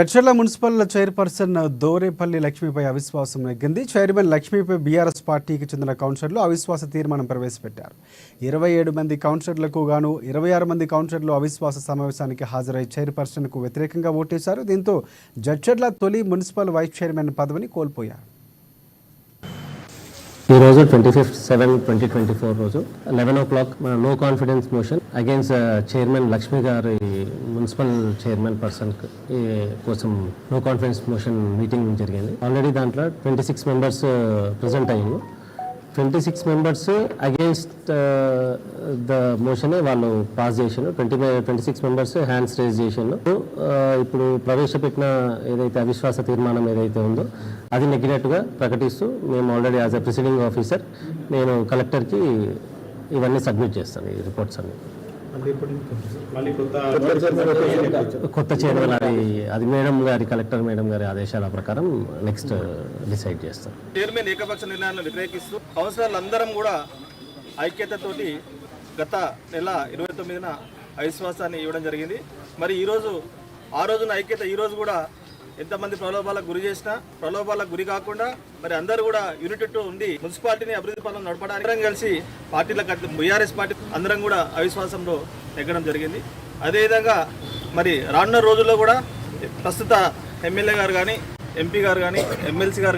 Edcherla municipal chairperson Dorepalli లక్ష్మిపై అవిశ్వాసం నెగ్గింది. Chairman లక్ష్మిపై BRS పార్టీకి చెందిన కౌన్సిలర్లు అవిశ్వాస తీర్మానం ప్రవేశపెట్టారు. 27 మంది కౌన్సిలర్లకు గాను 26 మంది కౌన్సిలర్లు అవిశ్వాస సమావేశానికి హాజరై చైర్పర్సన్కు వ్యతిరేకంగా ఓటేశారు. దీంతో జడ్చర్ల తొలి మున్సిపల్ వైస్ చైర్మన్ పదవిని కోల్పోయారు. ఈరోజు 25/7/2024 రోజు 11 o'clock no confidence motion against chairman Lakshmi గారి మున్సిపల్ చైర్మన్ పర్సన్ కోసం నో కాన్ఫిడెన్స్ మోషన్ మీటింగ్ జరిగింది. ఆల్రెడీ దాంట్లో 26 మెంబర్స్ ప్రజెంట్ అయ్యారు. 26 మెంబర్స్ అగేన్స్ట్ ద మోషన్ వాళ్ళు పాస్ చేసారు. 26 మెంబర్స్ హ్యాండ్స్ రేజ్ చేసారు. ఇప్పుడు ప్రవేశపెట్టిన ఏదైతే అవిశ్వాస తీర్మానం ఏదైతే ఉందో అది నెగ్గినట్టుగా ప్రకటిస్తూ మేము already as a presiding officer నేను కలెక్టర్కి ఇవన్నీ సబ్మిట్ చేస్తాను. ఈ రిపోర్ట్స్ అన్ని కొత్త చైర్మన్ అది మేడం గారి కలెక్టర్ మేడం గారి ఆదేశాల ప్రకారం నెక్స్ట్ డిసైడ్ చేస్తాం. చైర్మన్ ఏకపక్ష నిర్ణయాలను వ్యతిరేకిస్తూ కౌన్సిలర్లు అందరం కూడా ఐక్యతతోటి గత నెల 29న అవిశ్వాసాన్ని ఇవ్వడం జరిగింది. మరి ఈరోజు ఆ రోజున ఐక్యత ఈరోజు కూడా ఎంతమంది ప్రలోభాలకు గురి చేసినా ప్రలోభాలకు గురి కాకుండా మరి అందరూ కూడా యూనిటీతో ఉండి మున్సిపాలిటీని అభివృద్ధి పనులు నడపడానికి అందరం కలిసి పార్టీలకు బీఆర్ఎస్ పార్టీ అందరం కూడా అవిశ్వాసంలో నెగ్గడం జరిగింది. అదేవిధంగా మరి రానున్న రోజుల్లో కూడా ప్రస్తుత ఎమ్మెల్యే గారు కానీ ఎంపీ గారు కానీ ఎమ్మెల్సీ గారు